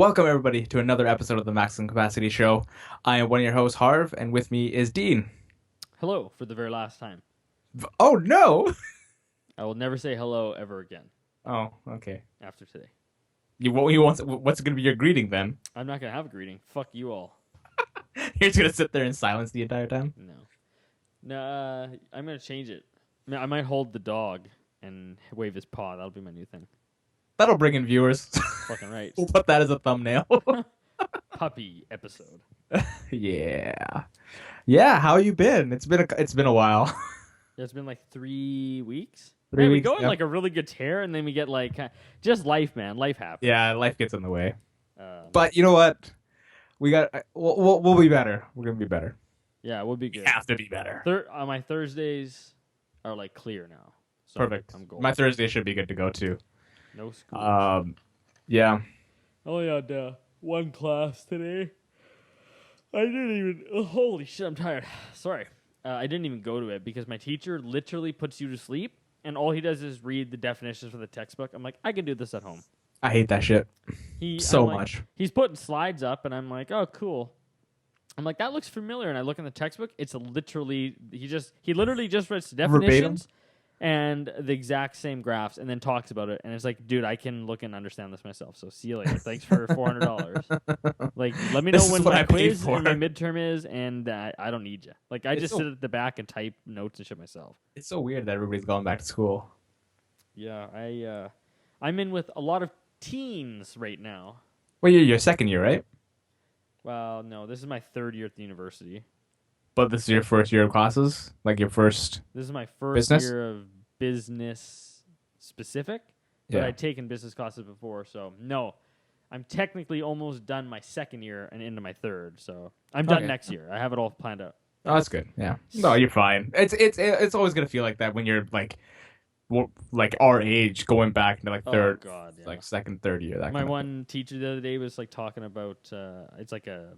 Welcome, everybody, to another episode of the Maximum Capacity Show. I am one of your hosts, Harv, and with me is Dean. Hello for the very last time. Oh, no! I will never say hello ever again Oh, okay. after today. What's going to be your greeting then? I'm not going to have a greeting. Fuck you all. You're just going to sit there in silence the entire time? No. Nah, I'm going to change it. I might hold the dog and wave his paw. That'll be my new thing. That'll bring in viewers. Fucking right. We'll put that as a thumbnail. Puppy episode. Yeah. Yeah, how you been? It's been a while. It's been like 3 weeks. 3 We weeks, go in yep. like a really good tear, and then we get like just life, man. Life happens. Yeah, life gets in the way. Um, But you know what? We'll be better. We're going to be better. yeah, it would be We good. have to be better. My Thursdays are like clear now. So Perfect. I'm golden. My Thursday should be good to go too. No school. Yeah. Only had one class today. I didn't even. Oh, holy shit, I'm tired. Sorry. I didn't even go to it because my teacher literally puts you to sleep, and all he does is read the definitions from the textbook. I'm like, I can do this at home. I hate that shit so I'm like- much. He's putting slides up, and I'm like, oh, cool. I'm like, that looks familiar, and I look in the textbook. It's literally he literally just reads the definitions and the exact same graphs, and then talks about it. And it's like, dude, I can look and understand this myself. So see you later. Thanks for $400. Like, let me know This is when what my I paid quiz for. and my midterm is, and I don't need you. Like, I It's just so- sit at the back and type notes and shit myself. It's so weird that everybody's going back to school. Yeah, I'm in with a lot of teens right now. Well, you're your second year, right? Well, no, this is my third year at the university. But this is your first year of classes? Like your first... This is my first Business? year of business specific, but Yeah. I'd taken business classes before, so no. I'm technically almost done my second year and into my third, so I'm done Okay. next year. I have it all planned out. Oh, that's good. Yeah. No, you're fine. It's always going to feel like that when you're like our age going back into like third, Oh god, yeah. like second, third year. That My kind of one teacher the other day was like talking about it's like a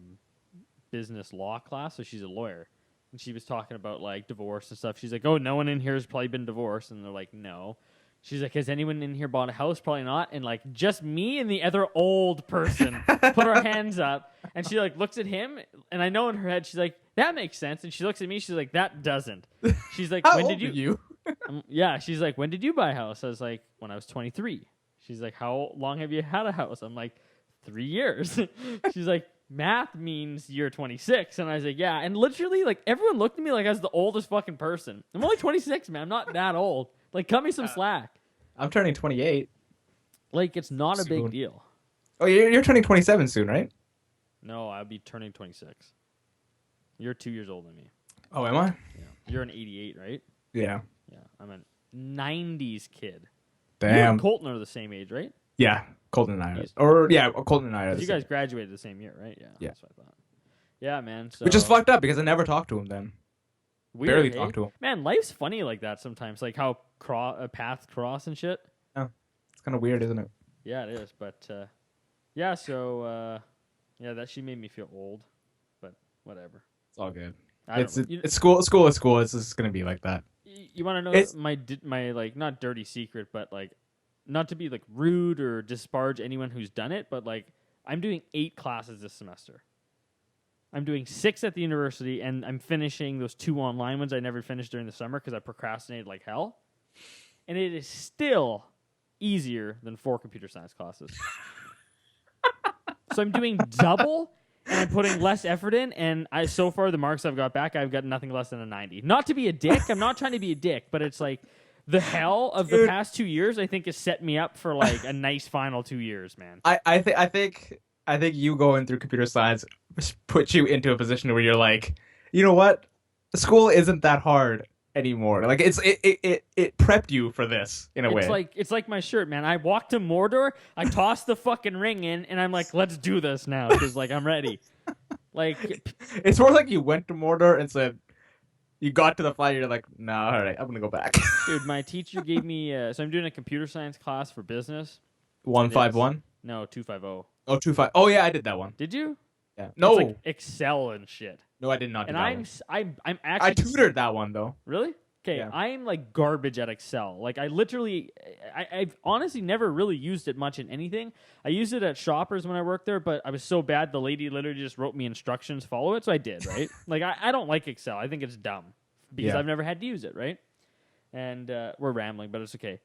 business law class, so she's a lawyer, and she was talking about like divorce and stuff. She's like, "Oh, no one in here has probably been divorced," and they're like, "No." She's like, "Has anyone in here bought a house? Probably not." And like, just me and the other old person put our hands up, and she like looks at him, and I know in her head she's like, "That makes sense," and she looks at me, she's like, "That doesn't." She's like, How "When old did are you? Yeah, she's like, "When did you buy a house?" I was like, "When I was 23." She's like, "How long have you had a house?" I'm like, 3 years. She's like, "Math means you're 26." And I was like, "Yeah." And literally, like, everyone looked at me like I was the oldest fucking person. I'm only 26, man. I'm not that old. Like, cut me some slack. I'm turning 28. Like, it's not a Soon. big deal. Oh, you're turning 27 soon, right? No, I'll be turning 26. You're 2 years older than me. Oh, am I? Yeah. You're an 88, right? Yeah. Yeah. I'm a 90s kid. You Damn. and Colton are the same age, right? Yeah. Colton and I. He's- Colton and I are the You same. guys graduated the same year, right? Yeah. Yeah. That's what I thought. Yeah, man. So Which is fucked up because I never talked to him then. weird, Barely hey? talked to him. Man, life's funny like that sometimes. Like how paths cross and shit. It's kind of weird, isn't it? Yeah, it is. But yeah, so yeah, that she made me feel old. But whatever. It's all good. I don't It's know. it's school. School is school. It's just gonna be like that. You want to know It's- my like not dirty secret, but like not to be like rude or disparage anyone who's done it, but like I'm doing 8 classes this semester. I'm doing 6 at the university, and I'm finishing those 2 online ones I never finished during the summer because I procrastinated like hell. And it is still easier than 4 computer science classes. So I'm doing double, and I'm putting less effort in. And so far the marks I've got back, I've got nothing less than a 90. Not to be a dick. I'm not trying to be a dick, but it's like the hell of the Dude. past 2 years. I think has set me up for like a nice final 2 years, man. I think you going through computer science put you into a position where you're like, you know what, school isn't that hard anymore. Like it prepped you for this in a way. It's like my shirt, man. I walked to Mordor, I tossed the fucking ring in, and I'm like, let's do this now because like I'm ready. Like It's more like you went to Mordor and said, you got to the fight, you're like, nah, all right, I'm gonna go back. dude, my teacher gave me so I'm doing a computer science class for business. 151. No, 250. Oh, 25. Oh yeah, I did that one. Did you? Yeah. It's No, like Excel and shit. no, I did not. Do And that I'm one. s- I'm I'm I actually tutored that one though. Really? Okay, Yeah. I'm like garbage at Excel. Like I've honestly never really used it much in anything. I used it at Shoppers when I worked there, but I was so bad the lady literally just wrote me instructions, follow it, so I did, right? Like I don't like Excel. I think it's dumb because Yeah. I've never had to use it, right? And we're rambling, but it's okay.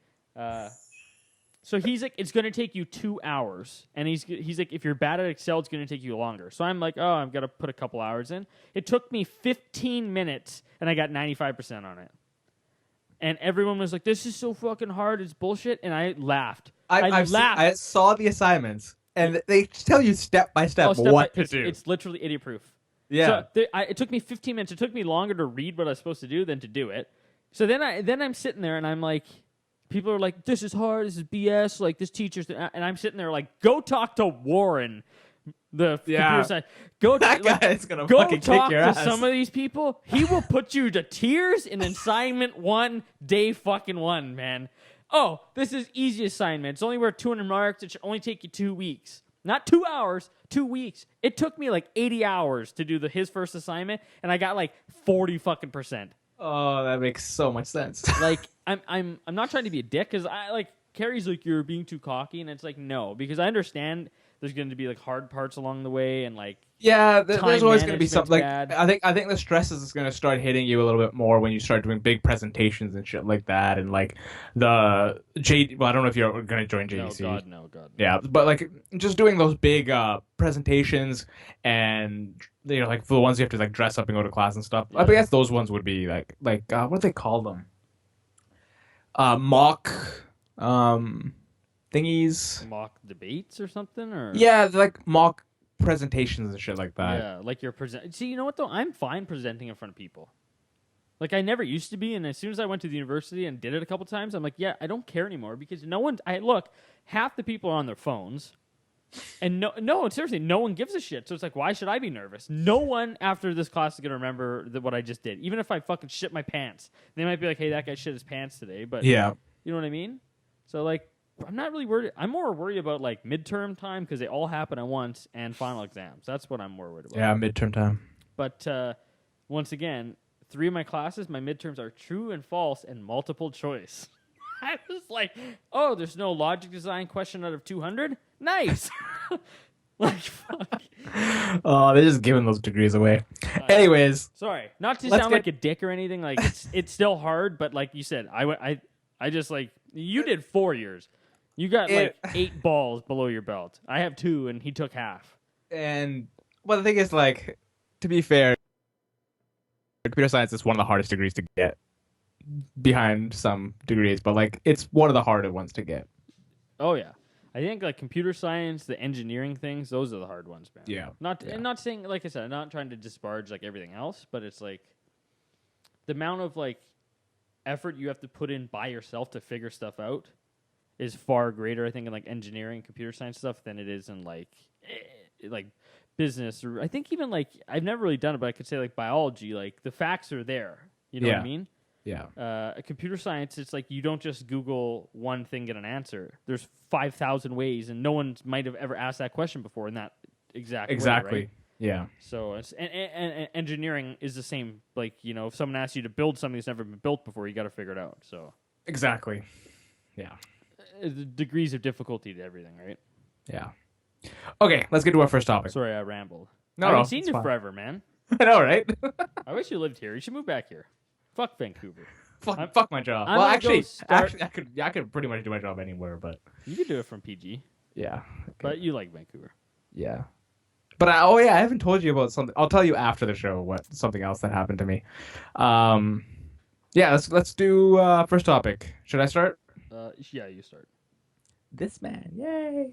So he's like, it's going to take you 2 hours. And he's like, if you're bad at Excel, it's going to take you longer. So I'm like, oh, I've got to put a couple hours in. It took me 15 minutes, and I got 95% on it. And everyone was like, this is so fucking hard. It's bullshit. And I laughed. I laughed. I saw the assignments, and they tell you step by step what to do. It's literally idiot proof. Yeah. So it took me 15 minutes. It took me longer to read what I was supposed to do than to do it. So then I'm sitting there, and I'm like, people are like, this is hard. This is BS. Like, this teacher's... And I'm sitting there like, go talk to Warren, the computer science. That guy is going to go fucking talk kick your to ass. some of these people. He will put you to tears in assignment 1, day fucking 1, man. Oh, this is easy assignment. It's only worth 200 marks. It should only take you 2 weeks. Not 2 hours, 2 weeks. It took me like 80 hours to do his first assignment, and I got like 40 fucking %. Oh, that makes so much sense. Like, I'm not trying to be a dick, because I like Carrie's like, you're being too cocky, and it's like, no, because I understand there's going to be like hard parts along the way, and like Yeah, there's always going to be management's something. Like, bad. I think the stress is going to start hitting you a little bit more when you start doing big presentations and shit like that, and like the J. Well, I don't know if you're going to join JDC. No, God. Yeah, but like just doing those big presentations, and you know, like for the ones you have to like dress up and go to class and stuff. I Yeah. guess those ones would be like what do they call them? Mock thingies. Mock debates or something, or Yeah, they're like mock presentations and shit like that. yeah, like you're present. See, you know what though? I'm fine presenting in front of people. Like I never used to be, and as soon as I went to the university and did it a couple times, I'm like, yeah, I don't care anymore because no one. Half the people are on their phones, and no, seriously, no one gives a shit. So it's like, why should I be nervous? No one after this class is gonna remember what I just did, even if I fucking shit my pants. They might be like, hey, that guy shit his pants today, but Yeah. you know what I mean? So like, I'm not really worried. I'm more worried about like midterm time because they all happen at once and final exams. That's what I'm more worried about. Yeah, midterm time. But once again, 3 of my classes, my midterms are true and false and multiple choice. I was like, oh, there's no logic design question out of 200? Nice. Like, fuck. Oh, they're just giving those degrees away. Anyways, Sorry, not to Let's sound get- like a dick or anything. Like, it's still hard, but like you said, I just like, you did 4 years. You got like 8 balls below your belt. I have 2, and he took half. and well, the thing is, like, to be fair, computer science is one of the hardest degrees to get behind some degrees, but like, it's one of the harder ones to get. Oh yeah, I think like computer science, the engineering things, those are the hard ones, man. Yeah. And not saying, like I said, I'm not trying to disparage like everything else, but it's like the amount of like effort you have to put in by yourself to figure stuff out is far greater, I think, in like engineering, computer science stuff than it is in like business, or I think even like I've never really done it, but I could say like biology, like the facts are there. You know what I Yeah. mean? Yeah. Computer science, it's like you don't just Google one thing, get an answer. There's 5,000 ways, and no one might have ever asked that question before in that exact Exactly. way, right? Yeah. So, and engineering is the same. Like, you know, if someone asks you to build something that's never been built before, you got to figure it out. So, Exactly. Yeah. the degrees of difficulty to everything, right? Yeah. Okay, let's get to our first topic. Sorry, I rambled. No, I haven't no, seen it's you fine. forever, man. I know, right? I wish you lived here. You should move back here. Fuck Vancouver. Fuck my job. I'm Well, gonna go actually, start- I could pretty much do my job anywhere, but You could do it from PG, yeah. but you like Vancouver. Yeah. But I haven't told you about something. I'll tell you after the show what something else that happened to me. Yeah, let's do first topic. Should I start? Yeah, you start. This man, yay!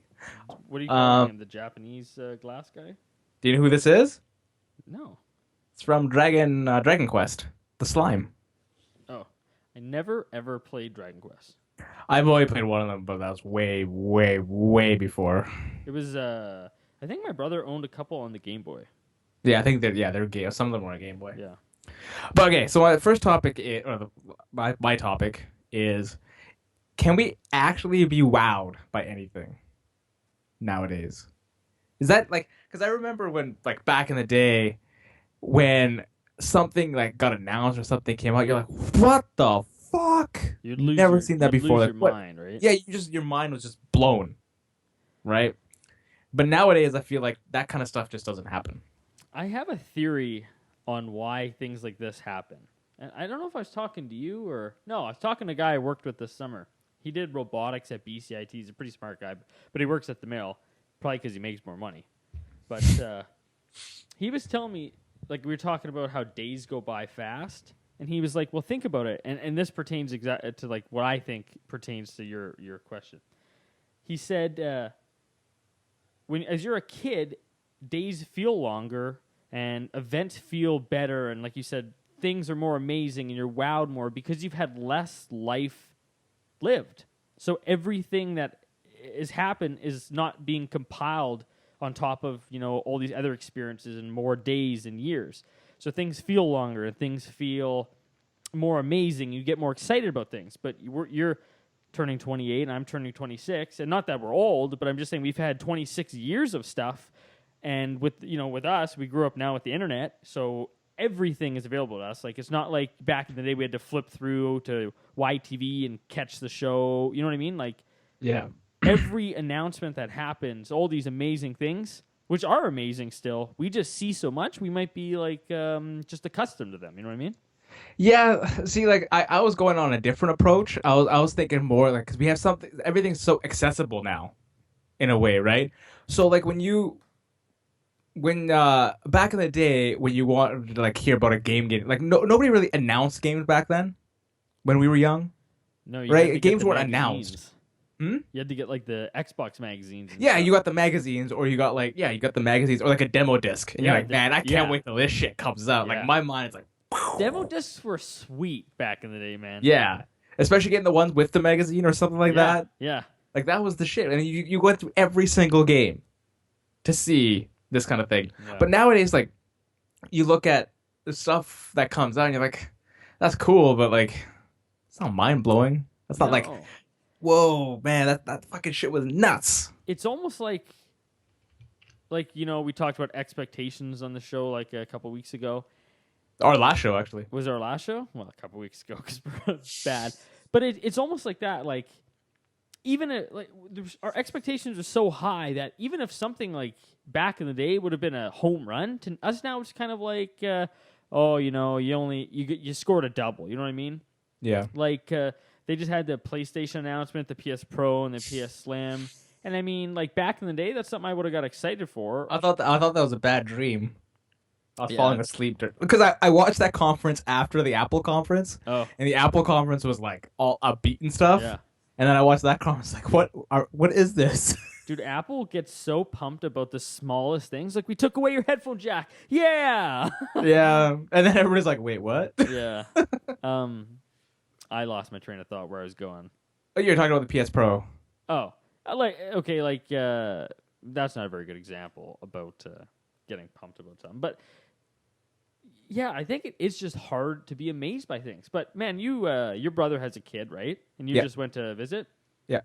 What are you calling him? The Japanese glass guy? Do you know who this is? No. It's from Dragon Quest, the slime. Oh, I never ever played Dragon Quest. I've only played one of them, but that was way, way, way before. It was I think my brother owned a couple on the Game Boy. Yeah, I think they're Game. Some of them were on Game Boy. Yeah. But okay, so my first topic, my topic is, can we actually be wowed by anything nowadays? Is that like, because I remember when, like, back in the day, when something like got announced or something came out, you're like, what the fuck? Never seen that you'd before. lose Like your what? mind, right? Yeah, your mind was just blown, right? But nowadays, I feel like that kind of stuff just doesn't happen. I have a theory on why things like this happen. And I don't know if I was talking to you or no, I was talking to a guy I worked with this summer. He did robotics at BCIT. He's a pretty smart guy, but he works at the mill, probably because he makes more money. But he was telling me, like, we were talking about how days go by fast, and he was like, "Well, think about it," and this pertains to like what I think pertains to your question. He said, when as you're a kid, days feel longer and events feel better, and like you said, things are more amazing, and you're wowed more because you've had less life lived. So everything that is happened is not being compiled on top of, you know, all these other experiences and more days and years. So things feel longer and things feel more amazing. You get more excited about things. But you're turning 28 and I'm turning 26, and not that we're old, but I'm just saying we've had 26 years of stuff. And with, you know, with us, we grew up now with the internet, so everything is available to us. Like, it's not like back in the day we had to flip through to YTV and catch the show. You know what I mean? Like, Yeah. every announcement that happens, all these amazing things, which are amazing still, we just see so much, we might be like just accustomed to them. You know what I mean? Yeah, see, like I was going on a different approach. I was thinking more like because we have something, everything's so accessible now, in a way, right? So like when back in the day when you wanted to like hear about a game getting like nobody really announced games back then when we were young, No, you had right? to get Games the weren't magazines. announced. Hmm? You had to get like the Xbox magazines. And Yeah, stuff. you got the magazines, or you got you got the magazines, or like a demo disc, and you're Yeah, like, man, I can't yeah. wait till this shit comes out. Like Yeah. my mind is like, Demo discs were sweet back in the day, man. yeah, especially getting the ones with the magazine or something like yeah, that. Yeah. Like that was the shit, and you went through every single game to see this kind of thing. Yeah. But nowadays, like you look at the stuff that comes out, and you're like, that's cool, but like it's not mind blowing. That's not like, No. whoa, man, that fucking shit was nuts. It's almost like you know, we talked about expectations on the show like a couple weeks ago. Our last show, actually. Was our last show? Well, a couple weeks ago because we're bad. But it's almost like that. Like, even our expectations are so high that even if something like back in the day would have been a home run, to us now it's kind of like, oh, you know, you scored a double. You know what I mean? Yeah. Like, they just had the PlayStation announcement, the PS Pro, and the PS Slim. And I mean, like back in the day, that's something I would have got excited for. I thought that was a bad dream. I was Yeah. falling asleep because I watched that conference after the Apple conference, Oh, and the Apple conference was like all upbeat and stuff. yeah. And then I watched that conference like, what is this? Dude, Apple gets so pumped about the smallest things. Like, we took away your headphone jack. Yeah. Yeah. And then everybody's like, wait, what? Yeah. I lost my train of thought where I was going. Oh, you're talking about the PS Pro. Oh, that's not a very good example about getting pumped about something. But yeah, I think it is just hard to be amazed by things. But man, your brother has a kid, right? And you Yeah. just went to visit. Yeah.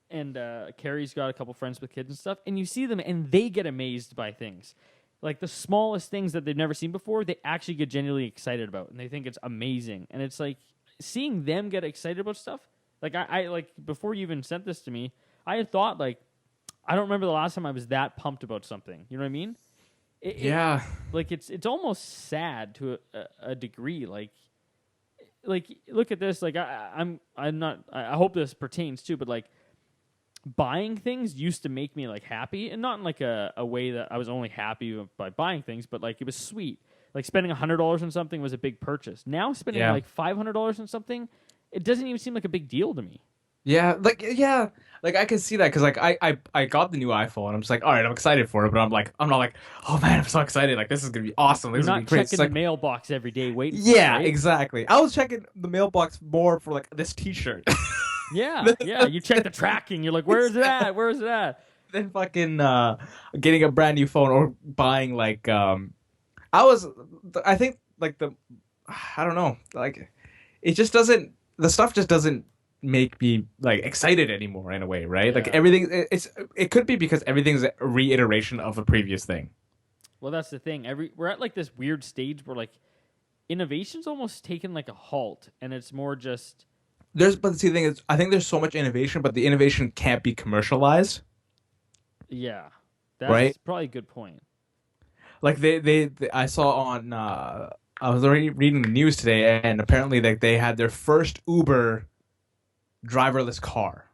And Carrie's got a couple friends with kids and stuff, and you see them, and they get amazed by things. Like the smallest things that they've never seen before, they actually get genuinely excited about, and they think it's amazing. And it's like seeing them get excited about stuff. Like I like before you even sent this to me, I had thought like I don't remember the last time I was that pumped about something. You know what I mean? Yeah. Like it's almost sad to a degree. Like look at this. Like I'm not. I hope this pertains too. But like buying things used to make me like happy, and not in like a way that I was only happy by buying things, but like it was sweet. Like spending $100 on something was a big purchase. Now spending like $500 on something, it doesn't even seem like a big deal to me. Yeah, like I can see that because like I got the new iPhone and I'm just like, all right, I'm excited for it, but I'm not like, oh man, I'm so excited, like this is gonna be awesome. This You're is gonna not be great. checking It's like, the mailbox every day waiting. yeah, right? exactly. I was checking the mailbox more for like this T-shirt Yeah, yeah. You check the tracking. You're like, where is it at? Where is it at? than fucking getting a brand new phone or buying like I think like I don't know, like it just doesn't, the stuff just doesn't make me like excited anymore in a way, right? Like Yeah. everything, it could be because everything's a reiteration of a previous thing. Well, that's the thing. We're at like this weird stage where like innovation's almost taken like a halt, and it's more just But see, the thing is, I think there's so much innovation, but the innovation can't be commercialized, yeah. right? That's probably a good point. Like I saw on, I was already reading the news today, and apparently, like they had their first Uber driverless car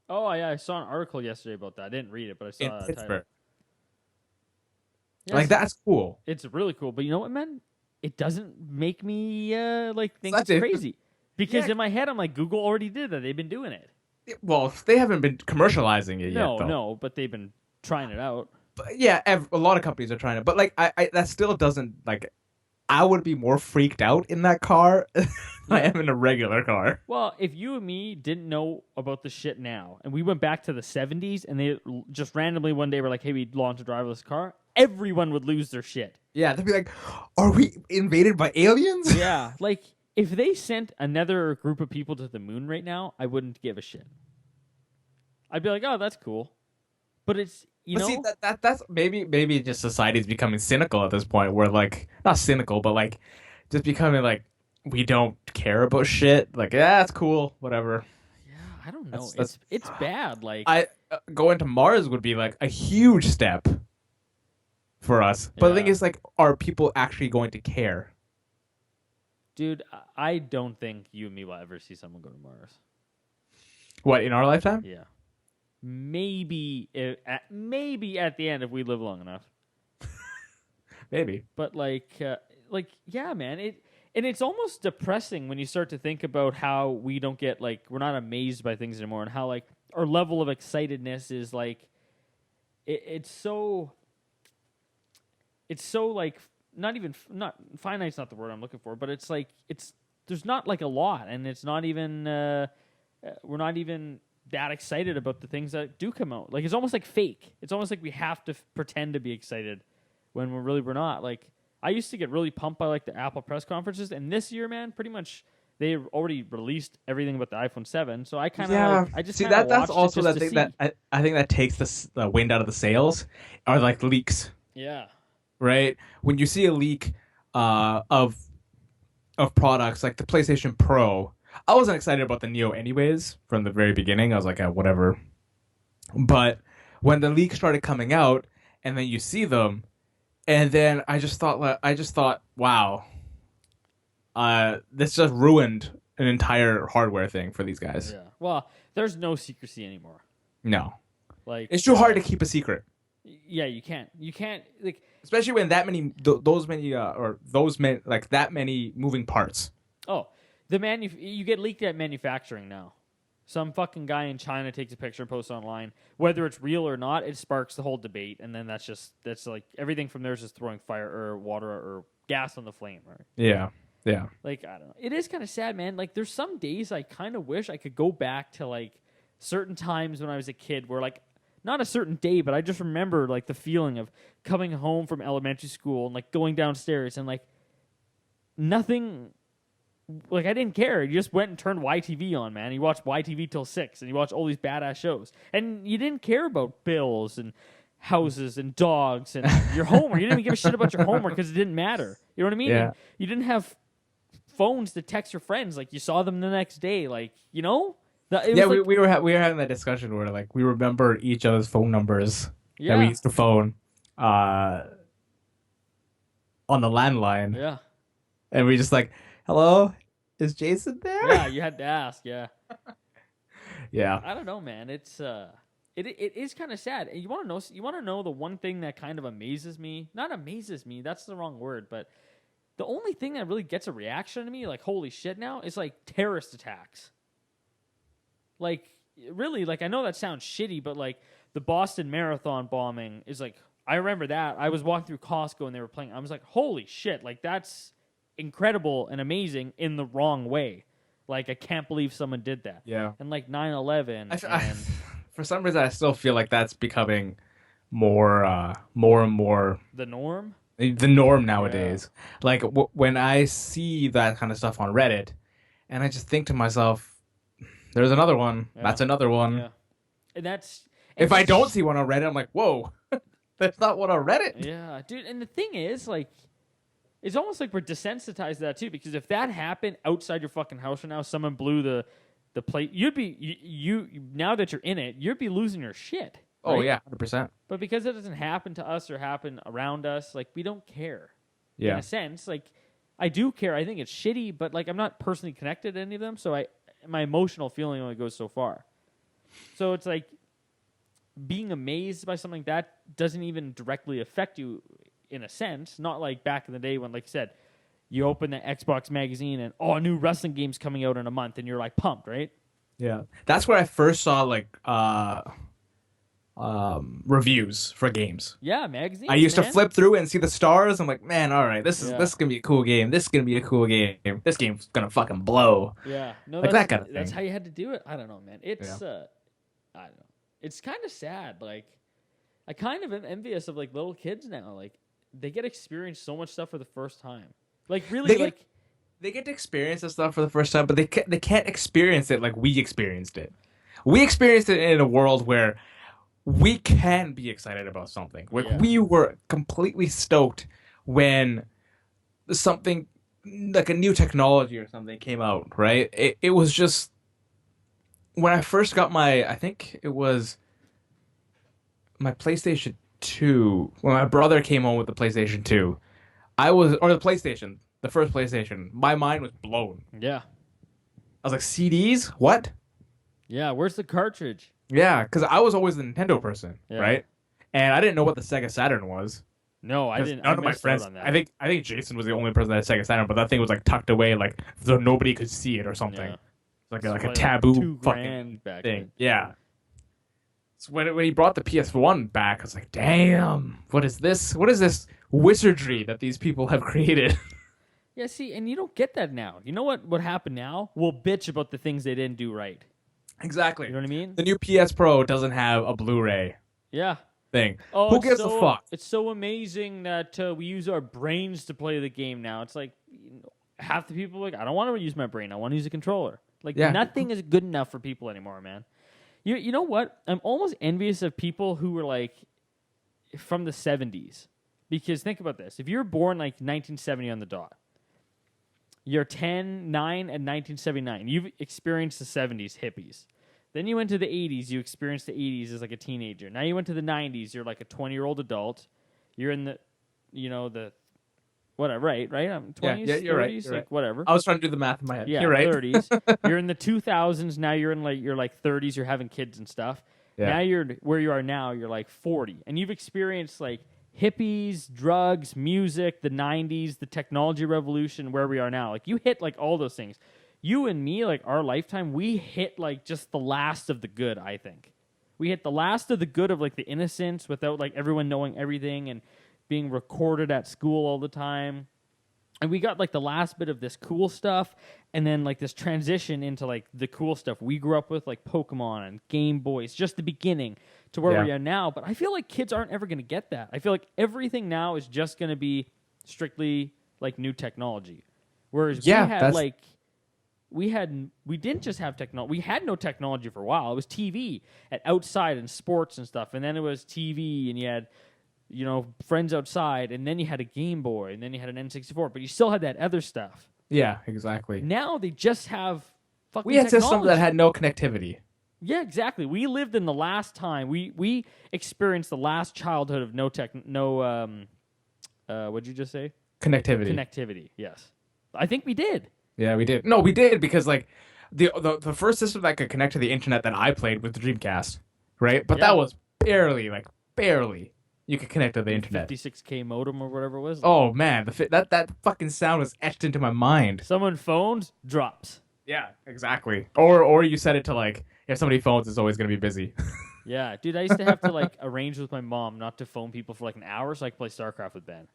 Oh yeah, I saw an article yesterday about that. I didn't read it, but I in saw a title. Pittsburgh. Like Yes, that's cool. it's really cool. But you know what, man? It doesn't make me like think Such it's a- crazy because Yeah. in my head I'm like, Google already did that. They've been doing it. Well, they haven't been commercializing it yet, No, though. no, but they've been trying it out. But yeah, a lot of companies are trying to, but like that still doesn't like. I would be more freaked out in that car than I am in a regular car. Well, if you and me didn't know about the shit now, and we went back to the 70s, and they just randomly one day were like, "Hey, we launched a driverless car," everyone would lose their shit. Yeah, they'd be like, "Are we invaded by aliens?" Yeah, like if they sent another group of people to the moon right now, I wouldn't give a shit. I'd be like, "Oh, that's cool," but it's you But know, see, that's maybe just society's becoming cynical at this point, where like not cynical, but like just becoming like we don't care about shit. Like, yeah, it's cool, whatever. yeah, I don't know. That's- It's bad. Like, I going to Mars would be like a huge step for us. But the thing Yeah. is, like, are people actually going to care? dude, I don't think you and me will ever see someone go to Mars. What in our lifetime? Yeah, maybe maybe at the end if we live long enough. Maybe. But like yeah, man, it's almost depressing when you start to think about how we don't get like we're not amazed by things anymore, and how like our level of excitedness is like it's so like not even not finite's not the word I'm looking for, but it's like it's there's not like a lot, and it's not even we're not even that excited about the things that do come out. Like it's almost like fake. It's almost like we have to pretend to be excited when we're not. Like I used to get really pumped by like the Apple press conferences, and this year, man, pretty much they already released everything about the iPhone 7. So I kind of like I just see kinda that's watched it also just that to thing see. that I think that takes the wind out of the sails are like leaks, Yeah. right? When you see a leak of products like the PlayStation Pro, I wasn't excited about the Neo anyways from the very beginning. I was like, whatever. But when the leaks started coming out, and then you see them, and then I just thought, wow, this just ruined an entire hardware thing for these guys. Yeah. Well, there's no secrecy anymore. No, Like it's too hard to keep a secret, yeah, you can't. You can't like especially when that many like that many moving parts. oh, you get leaked at manufacturing now. Some fucking guy in China takes a picture and posts it online. Whether it's real or not, it sparks the whole debate, and then that's like everything from there is just throwing fire or water or gas on the flame, right? Yeah, yeah. Like I don't know. It is kind of sad, man. Like there's some days I kind of wish I could go back to like certain times when I was a kid where like not a certain day, but I just remember like the feeling of coming home from elementary school and like going downstairs and like nothing like I didn't care. You just went and turned YTV on, man. You watched YTV till 6 and you watched all these badass shows. And you didn't care about bills and houses and dogs and your homework. You didn't even give a shit about your homework because it didn't matter. You know what I mean? Yeah. And you didn't have phones to text your friends. Like you saw them the next day. Like, you know? Yeah, we were having that discussion where like we remember each other's phone numbers that we used to phone on the landline, Yeah. and we just like, hello, is Jason there? Yeah, you had to ask, yeah. Yeah. I don't know, man. It's it is kind of sad. And you want to know the one thing that kind of amazes me? Not amazes me, that's the wrong word, but the only thing that really gets a reaction to me, like holy shit now, is like terrorist attacks. Like really, like I know that sounds shitty, but like the Boston Marathon bombing is like I remember that. I was walking through Costco and they were playing. I was like, holy shit, like that's incredible and amazing in the wrong way. Like I can't believe someone did that. Yeah. And like 9/11 and for some reason, I still feel like that's becoming more and more the norm. the norm nowadays. Like when I see that kind of stuff on Reddit, and I just think to myself, there's another one. Yeah. That's another one. Yeah. And that's If I don't see one on Reddit, I'm like, whoa, there's not one on Reddit. Yeah, dude. And the thing is, like, it's almost like we're desensitized to that too. Because if that happened outside your fucking house right now, someone blew the plate, you'd be you now that you're in it, you'd be losing your shit. Oh right? yeah, 100%. But because it doesn't happen to us or happen around us, like we don't care. In Yeah. a sense, like I do care. I think it's shitty, but like I'm not personally connected to any of them, so my emotional feeling only goes so far. So it's like being amazed by something like that doesn't even directly affect you in a sense. Not like back in the day when, like you said, you open the Xbox magazine and a new wrestling game's coming out in a month, and you're like pumped, right? Yeah. That's where I first saw like reviews for games. Yeah, magazines. I used to man. flip through and see the stars. I'm like, man, all right, this is gonna be a cool game. This is gonna be a cool game. This game's gonna fucking blow. Yeah, no, Like that's, that kind of that's thing. how you had to do it. I don't know, man. It's I don't know. It's kind of sad. Like, I kind of am envious of like little kids now. Like, they get to experience so much stuff for the first time. Like, really, They get to experience this stuff for the first time, but they can't experience it like we experienced it. We experienced it in a world where we can be excited about something. Like we were completely stoked when something like a new technology or something came out, right? It was just when I first got I think it was my PlayStation 2, when my brother came home with the PlayStation 2, the first PlayStation, my mind was blown. yeah, I was like, CDs? What? yeah. Where's the cartridge? Yeah, because I was always a Nintendo person, right? And I didn't know what the Sega Saturn was. No, I didn't. None of my friends. On that. I think Jason was the only person that had a Sega Saturn, but that thing was like tucked away, like so nobody could see it or something. Yeah. It's like a taboo fucking back thing. then. Yeah. So when he brought the PS1 back, I was like, damn, what is this? What is this wizardry that these people have created? Yeah, see, and you don't get that now. You know what happened now? We'll bitch about the things they didn't do right. Exactly. You know what I mean? The new PS Pro doesn't have a Blu-ray Yeah. thing. Oh, Who gives a fuck? It's so amazing that we use our brains to play the game now. It's like half the people are like, I don't want to use my brain. I want to use a controller. Like nothing is good enough for people anymore, man. You know what? I'm almost envious of people who were like from the 70s. Because think about this. If you were born like 1970 on the dot, you're 10, 9, and 1979. You've experienced the 70s hippies. Then you went to the 80s. You experienced the 80s as like a teenager. Now you went to the 90s. You're like a 20-year-old adult. You're in the, the whatever, right? I'm 20s, yeah, you're 30s, right, you're like right. whatever. I was trying to do the math in my head. Yeah, You're right. 30s. You're in the 2000s. Now you're in you're 30s. You're having kids and stuff. Yeah. Now you're where you are now. You're like 40, and you've experienced like hippies, drugs, music, the 90s, the technology revolution, where we are now. Like you hit like all those things. You and me, like our lifetime, we hit like just the last of the good, I think. We hit the last of the good of like the innocence without like everyone knowing everything and being recorded at school all the time. And we got like the last bit of this cool stuff and then like this transition into like the cool stuff we grew up with, like Pokemon and Game Boys, just the beginning to where we are now. But I feel like kids aren't ever going to get that. I feel like everything now is just going to be strictly like new technology. Whereas we didn't just have technology. We had no technology for a while. It was TV at outside and sports and stuff. And then it was TV and you had, friends outside. And then you had a Game Boy and then you had an N64. But you still had that other stuff. Yeah, exactly. Now they just have fucking We had technology. systems that had no connectivity. Yeah, exactly. We lived in the last time. We experienced the last childhood of what'd you just say? Connectivity. Connectivity, yes. I think we did. Yeah, we did. No, we did because like the first system that could connect to the internet that I played was the Dreamcast, right? But that was barely you could connect to the internet. 56K modem or whatever it was. Oh man, that fucking sound was etched into my mind. Someone phones, drops. Yeah, exactly. Or you set it to like if somebody phones, it's always gonna be busy. Yeah, dude, I used to have to like arrange with my mom not to phone people for like an hour so I could play StarCraft with Ben.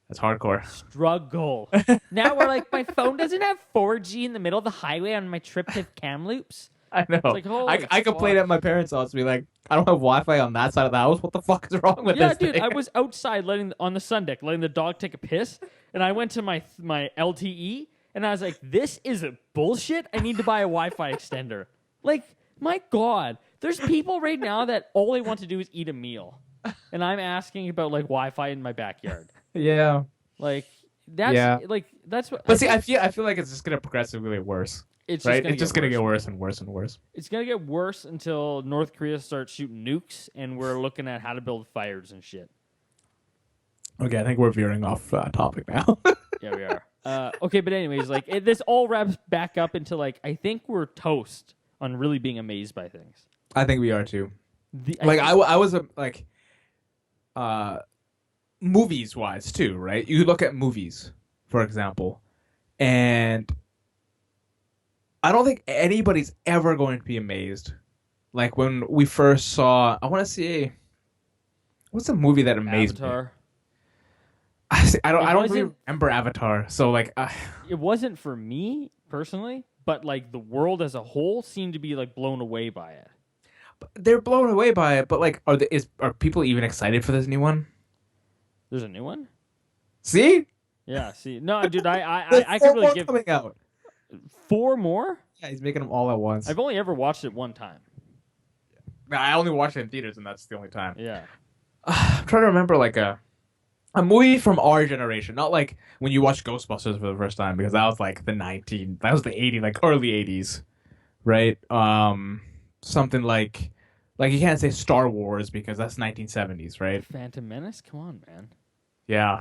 That's hardcore. Struggle. Now we're like, my phone doesn't have 4G in the middle of the highway on my trip to Kamloops. I know. It's like, I complained at my parents' house, be like, I don't have Wi-Fi on that side of the house. What the fuck is wrong with this dude, thing? I was outside on the sun deck, letting the dog take a piss, and I went to my LTE, and I was like, this is a bullshit. I need to buy a Wi-Fi extender. Like, my God. There's people right now that all they want to do is eat a meal. And I'm asking about, like, Wi-Fi in my backyard. Yeah. Like, That's Yeah. like that's what. But see, I feel like it's just gonna progressively get worse, it's right? just It's just gonna get worse and worse and worse. It's gonna get worse until North Korea starts shooting nukes, and we're looking at how to build fires and shit. Okay, I think we're veering off topic now. Yeah, we are. Okay, but anyways, like this all wraps back up into like I think we're toast on really being amazed by things. I think we are too. I Like think- I was like, movies wise too, right? You look at movies, for example, and I don't think anybody's ever going to be amazed. Like when we first saw, I want to see, what's a movie that amazed me? Avatar. I don't really wasn't- remember Avatar. So like, It wasn't for me personally, but like the world as a whole seemed to be like blown away by it. they're blown away by it. But like, are people even excited for this new one? There's a new one. See, Yeah. See, no, dude, I There's could 4 really more give coming out. 4 more. Yeah, he's making them all at once. I've only ever watched it one time. I only watched it in theaters, and that's the only time. Yeah. I'm trying to remember like a movie from our generation, not like when you watch Ghostbusters for the first time, because that was like the 80s, like early 80s, right? Something like you can't say Star Wars because that's 1970s, right? Phantom Menace. Come on, man. Yeah.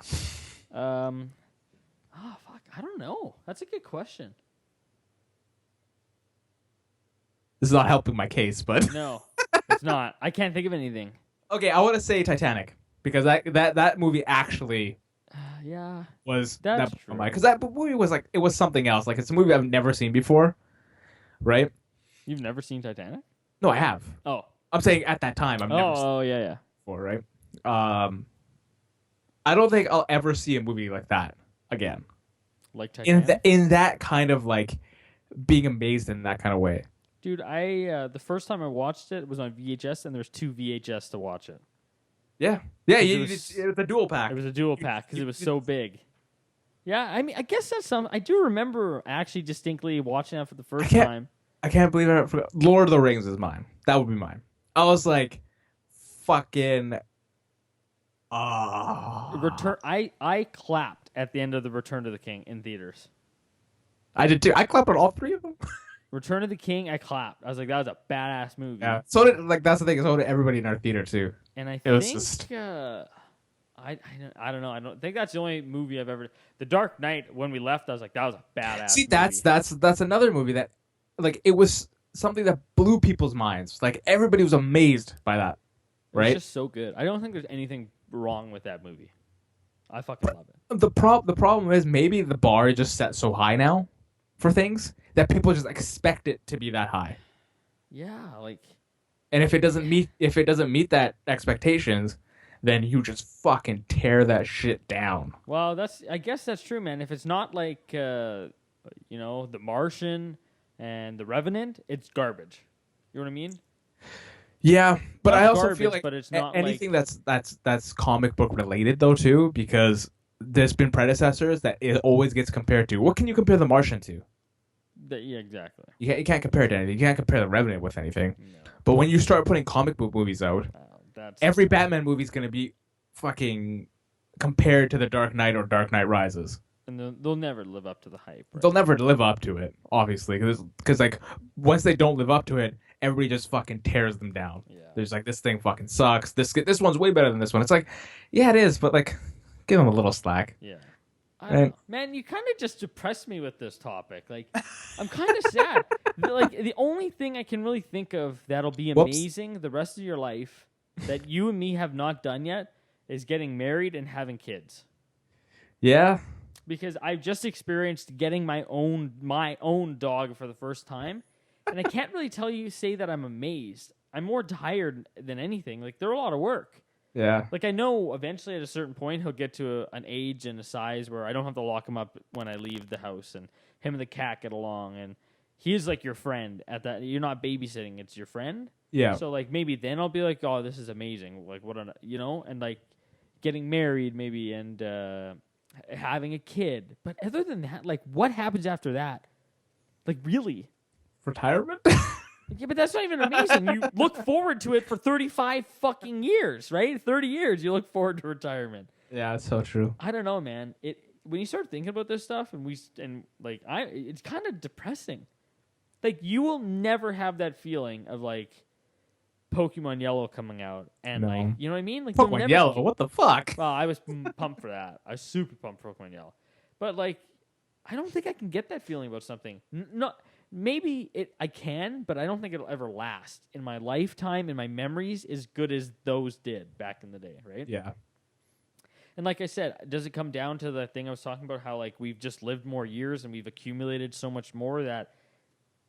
Oh fuck, I don't know. That's a good question. This is not helping my case, but No, it's not. I can't think of anything. okay, I want to say Titanic because that movie actually Yeah. was That's that true. because that movie was like it was something else. Like it's a movie I've never seen before, right? You've never seen Titanic? No, I have. Oh. I'm saying at that time I've never seen Oh, yeah, yeah. it before, right? I don't think I'll ever see a movie like that again. Like Titanic. In that kind of like being amazed in that kind of way. Dude, I the first time I watched it was on VHS, and there's 2 VHS to watch it. Yeah, Because it's a dual pack. It was a dual pack because it was so big. Yeah, I mean, I guess that's some. I do remember actually distinctly watching that for the first can't- time. I can't believe I forgot. Lord of the Rings is mine. That would be mine. I was like, fucking. Return. I clapped at the end of the Return of the King in theaters. I did too. I clapped on all 3 of them. Return of the King, I clapped. I was like, that was a badass movie. Yeah. So did that's the thing. So did everybody in our theater too. And I It was think just- I don't know. I don't think that's the only movie I've ever. The Dark Knight. When we left, I was like, that was a badass. See, movie. that's another movie that, like, it was something that blew people's minds. Like everybody was amazed by that, right? It's just so good. I don't think there's anything wrong with that movie. I fucking love it. The problem is maybe the bar is just set so high now for things that people just expect it to be that high. Yeah, like And if it doesn't meet that expectations, then you just fucking tear that shit down. well, I guess that's true, man. If it's not like The Martian and The Revenant, it's garbage. You know what I mean? Yeah, but Not I also garbage, feel like but it's not anything that's comic book related though too, because there's been predecessors that it always gets compared to. What can you compare The Martian to? Yeah, exactly. You can't compare it to anything. You can't compare The Revenant with anything. No, But when you start putting comic book movies out, that's every Batman movie is going to be fucking compared to The Dark Knight or Dark Knight Rises. and they'll never live up to the hype. Right? They'll never live up to it, obviously, because like once they don't live up to it, everybody just fucking tears them down. Yeah. There's like, this thing fucking sucks. This one's way better than this one. It's like, yeah, it is, but like, give them a little slack. Yeah. I don't know. Man, you kind of just depressed me with this topic. Like, I'm kind of sad. Like, the only thing I can really think of that'll be Whoops. amazing the rest of your life that you and me have not done yet is getting married and having kids. Yeah, Because I've just experienced getting my own dog for the first time, and I can't really say that I'm amazed. I'm more tired than anything. Like, they're a lot of work. yeah. Like, I know eventually at a certain point he'll get to an age and a size where I don't have to lock him up when I leave the house, and him and the cat get along, and he's like your friend at that. You're not babysitting; it's your friend. Yeah. So like maybe then I'll be like, oh, this is amazing. Like and like getting married maybe and having a kid. But other than that, like what happens after that? Like really? Retirement? Yeah, but that's not even amazing. You look forward to it for 35 fucking years, right? 30 years you look forward to retirement. Yeah, it's so true. I don't know, man. when you start thinking about this stuff, it's kind of depressing. Like, you will never have that feeling of like Pokemon Yellow coming out, and No. like, you know what I mean? Like, you'll Pokemon never- Yellow, what the fuck? Well, I was pumped for that. I was super pumped for Pokemon Yellow, but like, I don't think I can get that feeling about something. Maybe I can, but I don't think it'll ever last in my lifetime, in my memories, as good as those did back in the day, right? Yeah. And like I said, does it come down to the thing I was talking about, how like we've just lived more years and we've accumulated so much more that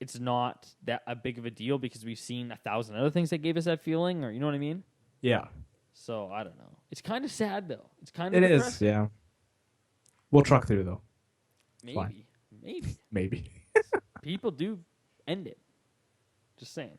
it's not that a big of a deal because we've seen 1,000 other things that gave us that feeling, or you know what I mean? Yeah. So I don't know. It's kind of sad though. It's kind of It is, depressing. yeah. We'll truck through though. Maybe. Maybe. People do end it. Just saying.